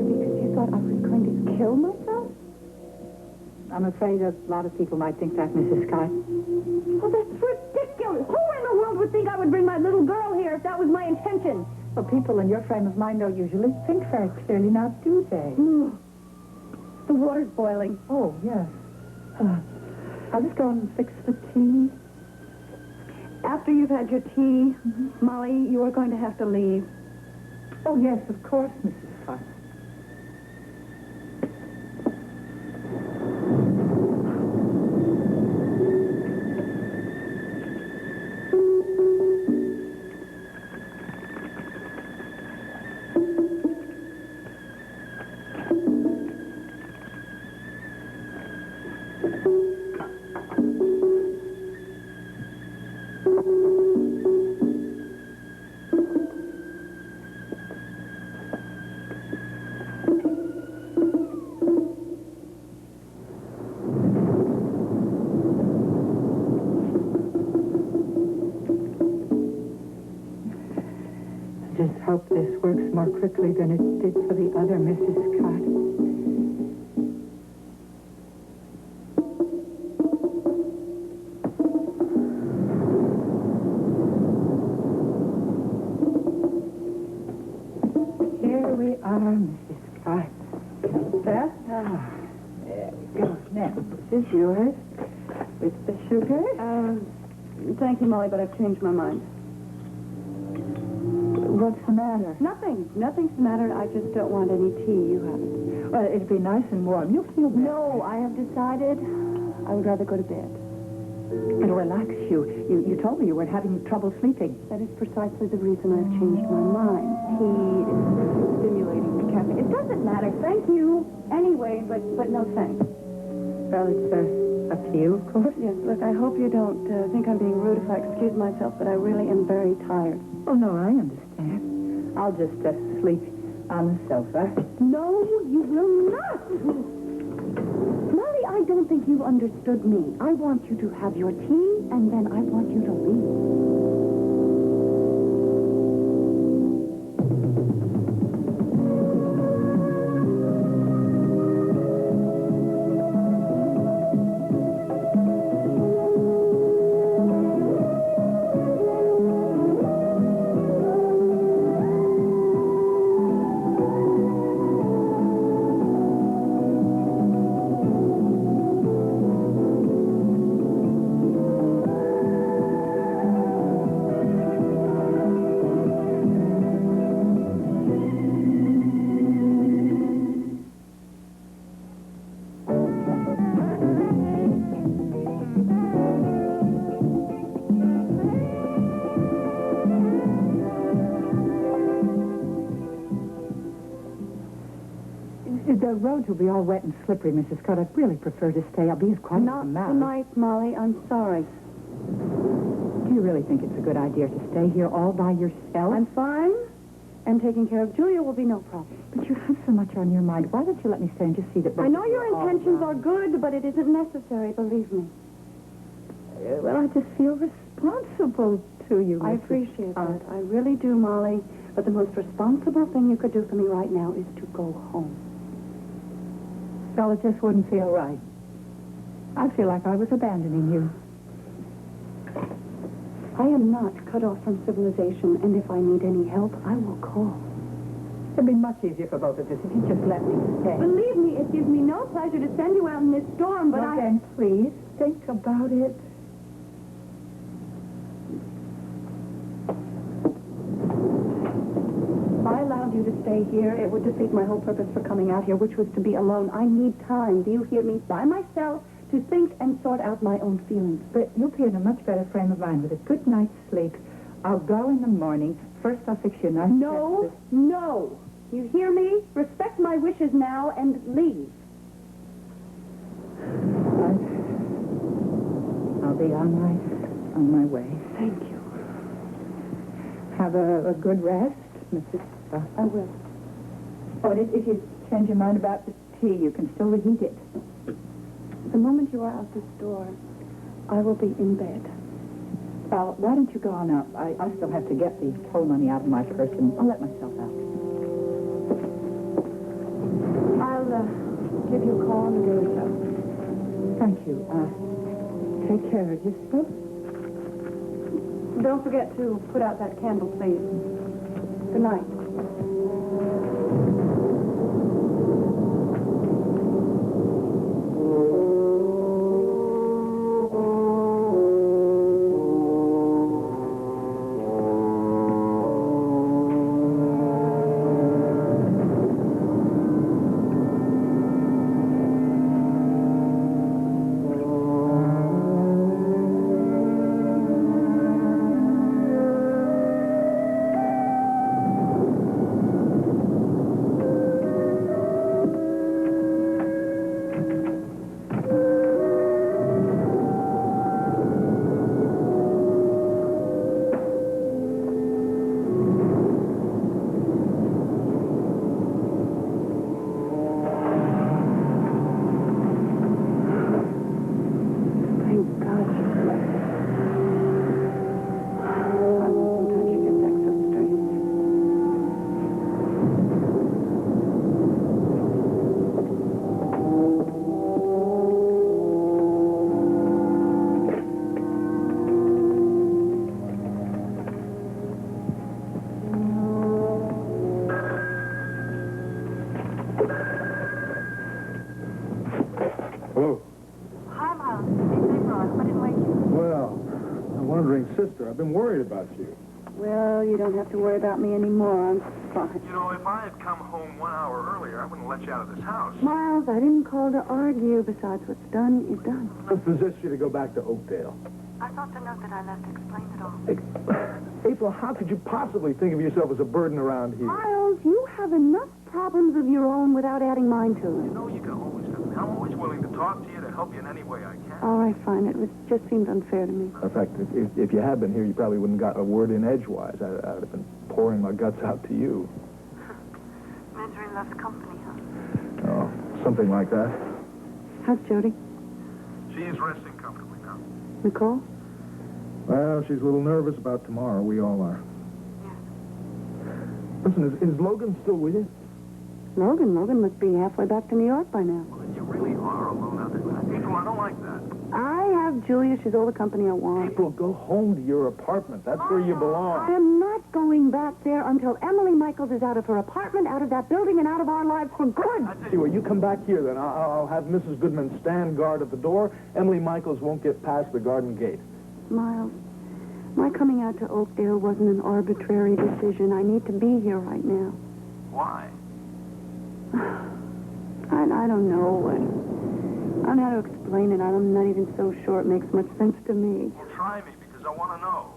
here because you thought I was going to kill myself? I'm afraid a lot of people might think that, Mrs. Scott. Oh, that's ridiculous. Who in the world would think I would bring my little girl here if that was my intention? Well, people in your frame of mind don't usually think very clearly, now do they? The water's boiling. Oh, yes. I'll just go and fix the tea. After you've had your tea, Molly, you are going to have to leave. Oh, yes, of course, Mrs. Scott. Hope this works more quickly than it did for the other Mrs. Scott. Here we are, Mrs. Scott. There we go. Now, this is yours with the sugar. Thank you, Molly, but I've changed my mind. What's the matter? Nothing. Nothing's the matter. I just don't want any tea. You have it. Well, it'd be nice and warm. You'll feel better. No, I have decided I would rather go to bed. It'll relax you. You told me you were having trouble sleeping. That is precisely the reason I've changed my mind. Tea is stimulating the caffeine. It doesn't matter. Thank you. Anyway, but no thanks. Well, it's up to you, of course. Yes, look, I hope you don't think I'm being rude if I excuse myself, but I really am very tired. Oh, no, I understand. I'll just sleep on the sofa. No, you will not. Molly, I don't think you understood me. I want you to have your tea, and then I want you to leave. The roads will be all wet and slippery, Mrs. Scott. I'd really prefer to stay. I'll be as quiet as a mouse. Not tonight, Molly. I'm sorry. Do you really think it's a good idea to stay here all by yourself? I'm fine. And taking care of Julia will be no problem. But you have so much on your mind. Why don't you let me stay and just see that... I know your intentions are good, but it isn't necessary, believe me. Well, I just feel responsible to you, Mrs. I appreciate that. I really do, Molly. But the most responsible thing you could do for me right now is to go home. Well, it just wouldn't feel right. I feel like I was abandoning you. I am not cut off from civilization, and if I need any help, I will call. It'd be much easier for both of us if you just let me stay. Believe me, it gives me no pleasure to send you out in this storm, but Then please, think about it. If I allowed you to stay here, it would defeat my whole purpose for coming out here, which was to be alone. I need time, do you hear me, by myself, to think and sort out my own feelings. But you'll be in a much better frame of mind with a good night's sleep. I'll go in the morning. First, I'll fix you a nice No, no. You hear me? Respect my wishes now and leave. I'll be on my way. Thank you. Have a good rest, Mrs. I will. Oh, and if you change your mind about the tea, you can still reheat it. The moment you are out this door, I will be in bed. Well, why don't you go on up? I still have to get the toll money out of my purse, and I'll let myself out. I'll give you a call in a day or so. Thank you. Take care of yourself. Don't forget to put out that candle, please. Good night. Hello. Hi, Miles. It's Deborah. I didn't wake you. Well, I'm wondering, sister, I've been worried about you. Well, you don't have to worry about me anymore. I'm fine. You know, if I had come home 1 hour earlier, I wouldn't let you out of this house. Miles, I didn't call to argue. Besides, what's done is done. Let's possess you to go back to Oakdale. I thought the note that I left explained it all. April, how could you possibly think of yourself as a burden around here? Miles, you have enough problems of your own without adding mine to You them. know, you can always come. I'm always willing to talk to you, to help you in any way I can. All right, fine. Just seemed unfair to me. In fact, if you had been here, you probably wouldn't have got a word in edgewise. I'd have been pouring my guts out to you. Misery loves company, huh? Oh, something like that. How's Jody? She's resting comfortably now. Nicole? Well, she's a little nervous about tomorrow. We all are. Listen, is Logan still with you? Logan must be halfway back to New York by now. Well, you really are alone out there. April, I don't like that. I have Julia. She's all the company I want. April, go home to your apartment. That's where you I belong. am not going back there until Emily Michaels is out of her apartment, out of that building, and out of our lives for good. See, well, you come back here, then. I'll have Mrs. Goodman stand guard at the door. Emily Michaels won't get past the garden gate. Miles, my coming out to Oakdale wasn't an arbitrary decision. I need to be here right now. Why? I don't know. I don't know how to explain it. I'm not even so sure it makes much sense to me. Well, try me, because I want to know.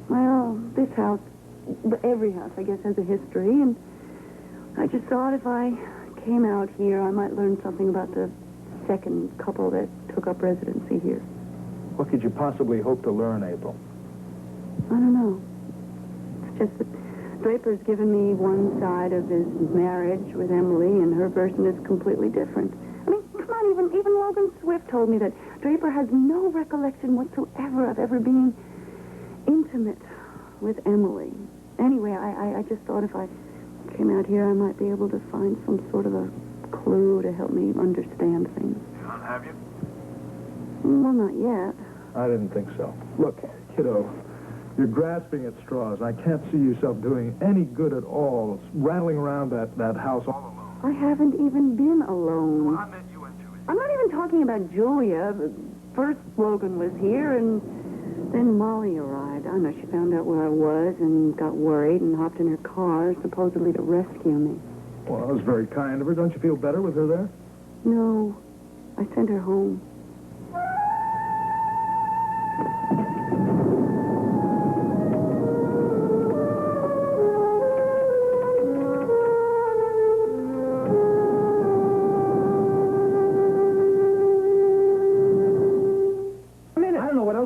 Well, this house, every house, I guess, has a history, and I just thought if I came out here, I might learn something about the second couple that took up residency here. What could you possibly hope to learn, April? I don't know. It's just that Draper's given me one side of his marriage with Emily, and her version is completely different. I mean, come on, even Logan Swift told me that Draper has no recollection whatsoever of ever being intimate with Emily. Anyway, I just thought if I came out here, I might be able to find some sort of a clue to help me understand things. You don't have you? Well, not yet. I didn't think so. Look, kiddo, you're grasping at straws. I can't see yourself doing any good at all, rattling around that house all alone. I haven't even been alone. Well, I met you into it. I'm not even talking about Julia. First, Logan was here, and then Molly arrived. I don't know, she found out where I was and got worried and hopped in her car, supposedly to rescue me. Well, that was very kind of her. Don't you feel better with her there? No, I sent her home.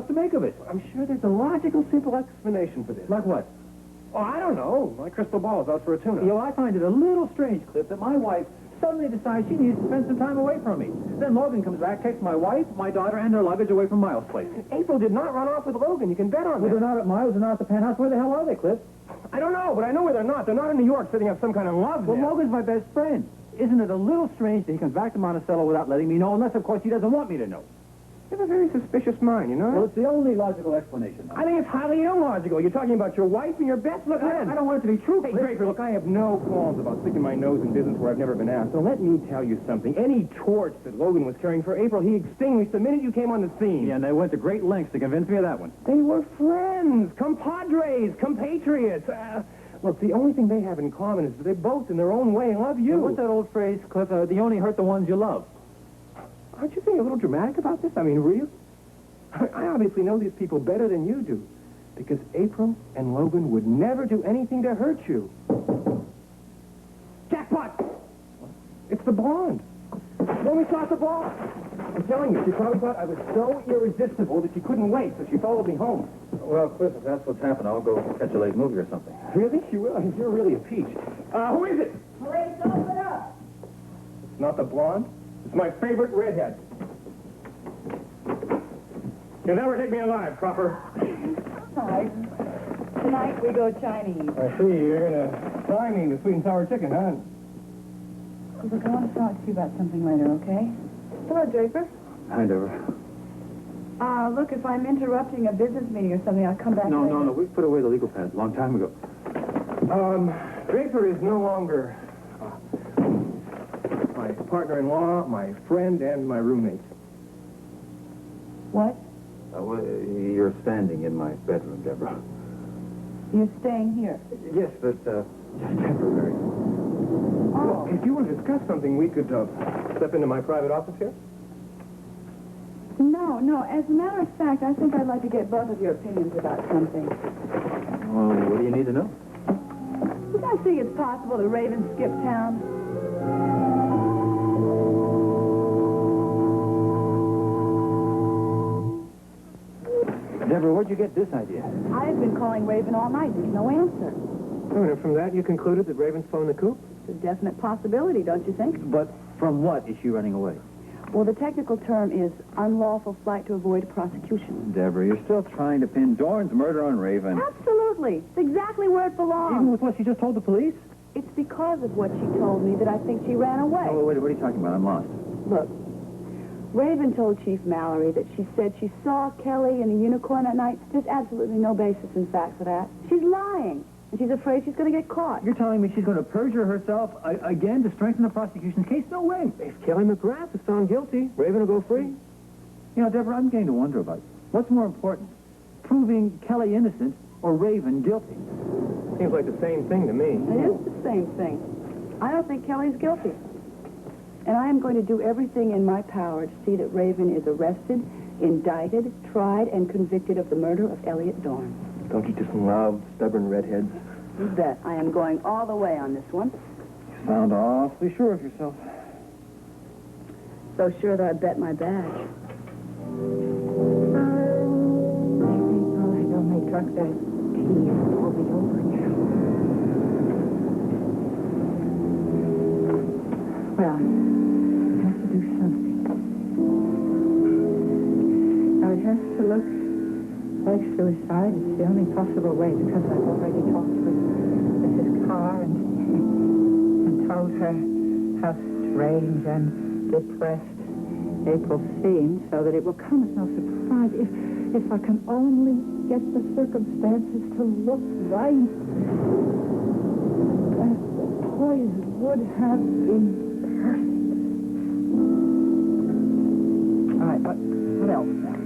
To make of it. I'm sure there's a logical, simple explanation for this. Like what? Oh, I don't know. My crystal ball is out for a tune-up. You know, I find it a little strange, Cliff, that my wife suddenly decides she needs to spend some time away from me. Then Logan comes back, takes my wife, my daughter, and their luggage away from Miles' place. April did not run off with Logan. You can bet on Well, that. they're not at Miles, they're not at the penthouse. Where the hell are they, Cliff? I don't know, but I know where they're not. They're not in New York setting up some kind of love Well, nest. Logan's my best friend. Isn't it a little strange that he comes back to Monticello without letting me know, unless, of course, he doesn't want me to know? You have a very suspicious mind, you know? Well, it's the only logical explanation. I think it's highly illogical. You're talking about your wife and your best friend. I don't want it to be true. Hey, Draper, look, I have no qualms about sticking my nose in business where I've never been asked. So let me tell you something. Any torch that Logan was carrying for April, he extinguished the minute you came on the scene. Yeah, and they went to great lengths to convince me of that one. They were friends, compadres, compatriots. Look, the only thing they have in common is that they both, in their own way, love you. What's that old phrase, Cliff? You only hurt the ones you love. Aren't you being a little dramatic about this? I mean, really? I obviously know these people better than you do, because April and Logan would never do anything to hurt you. Jackpot! It's the blonde. When we shot the ball. I'm telling you, she probably thought I was so irresistible that she couldn't wait, so she followed me home. Well, Cliff, if that's what's happened, I'll go catch a late movie or something. Really? She will? You're really a peach. Who is it? Please open up. It's not the blonde. It's my favorite redhead. You'll never take me alive, Cropper. Hi. Tonight we go Chinese. I see. You're going to fry me the sweet and sour chicken, huh? Look, I want to talk to you about something later, okay? Hello, Draper. Hi, Deborah. Look, if I'm interrupting a business meeting or something, I'll come back later. No. We've put away the legal pads a long time ago. Draper is no longer my partner-in-law, my friend, and my roommate. What? Well, you're standing in my bedroom, Deborah. You're staying here? Yes, but just temporary. Oh. If you want to discuss something, we could step into my private office here. No. As a matter of fact, I think I'd like to get both of your opinions about something. Well, what do you need to know? You guys think it's possible that Raven skipped town? Deborah, where'd you get this idea? I've been calling Raven all night. There's no answer. Oh, and from that, you concluded that Raven's flown the coop? It's a definite possibility, don't you think? But from what is she running away? Well, the technical term is unlawful flight to avoid prosecution. Deborah, you're still trying to pin Dorn's murder on Raven. Absolutely. It's exactly where it belongs. Even with what she just told the police? It's because of what she told me that I think she ran away. Oh, wait, what are you talking about? I'm lost. Look, Raven told Chief Mallory that she said she saw Kelly in a unicorn that night. There's absolutely no basis in fact for that. She's lying, and she's afraid she's going to get caught. You're telling me she's going to perjure herself again to strengthen the prosecution's case? No way. If Kelly McGrath is found guilty, Raven will go free. You know, Deborah, I'm beginning to wonder about what's more important, proving Kelly innocent or Raven guilty? Seems like the same thing to me. It is the same thing. I don't think Kelly's guilty. And I am going to do everything in my power to see that Raven is arrested, indicted, tried, and convicted of the murder of Elliot Dorn. Don't you just love stubborn redheads? You bet. I am going all the way on this one. You sound awfully sure of yourself. So sure that I bet my badge. All right, I'll make truck that tea and we'll be over now. Well, I have to do something. Now, it has to look like suicide. It's the only possible way because I've already talked with Mrs. Carr and told her how strange and depressed April seems, so that it will come as no surprise if I can only get the circumstances to look right. As the poison would have been perfect. All right, what else now?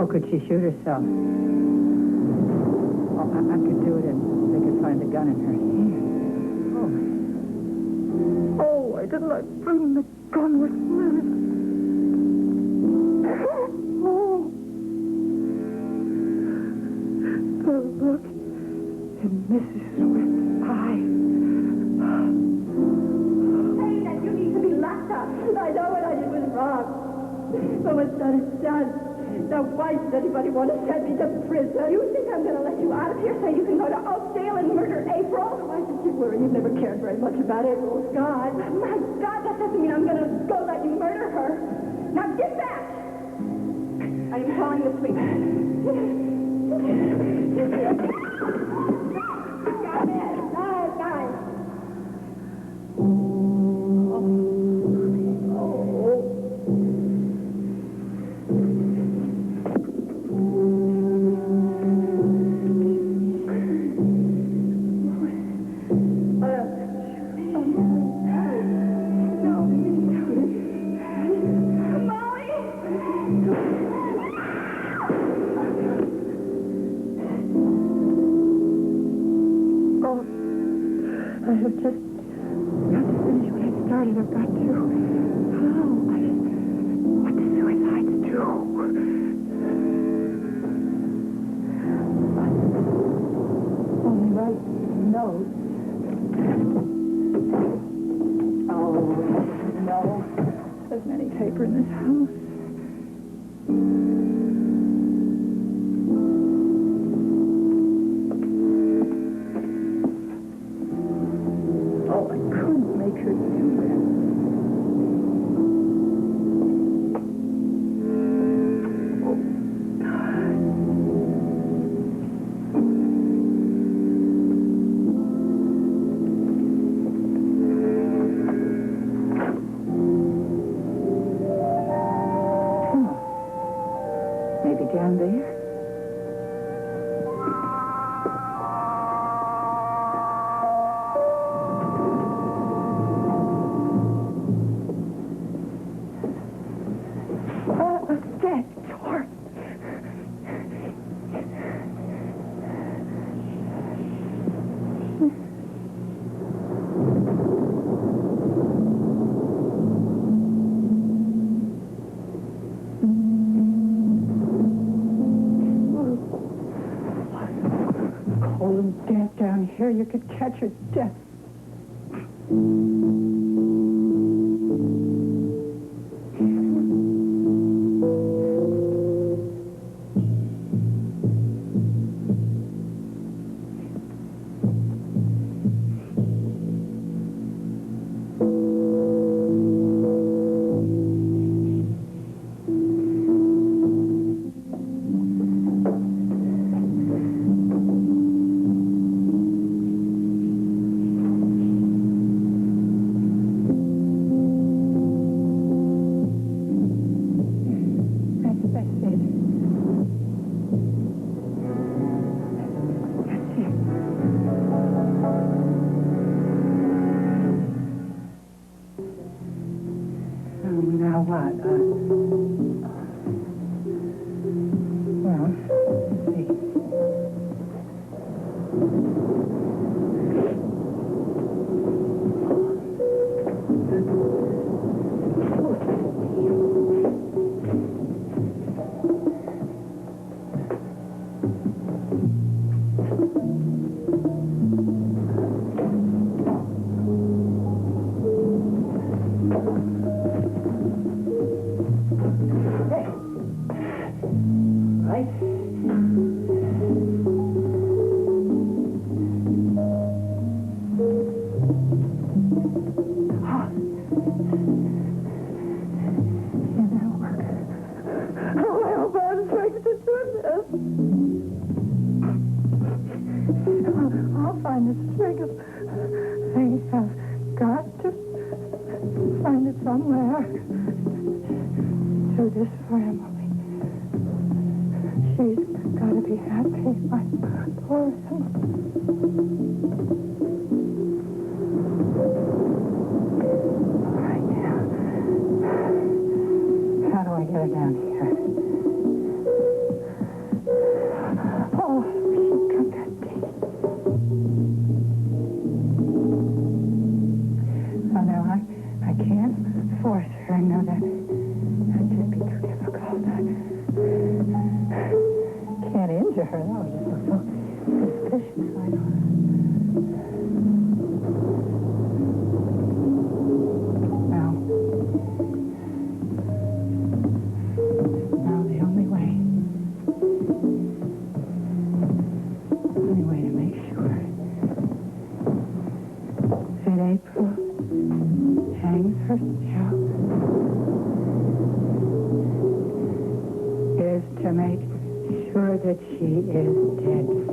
Oh, could she shoot herself? Oh, I could do it and they could find the gun in her hand. Oh, why didn't I bring the gun with me? Oh. The look in Mrs. Swift's eye. Hey, that you need to be locked up. I know what I did was wrong. But what's done is done. Now, why does anybody want to send me to prison? You think I'm going to let you out of here so you can go to Oakdale and murder April? Why should you worry? You've never cared very much about April Scott. My God, that doesn't mean I'm going to go let you murder her. Now, get back! I am calling the police. Down there? A dead horse. Down here, you could catch your death. Now what? Well, let's see. To make sure that she is dead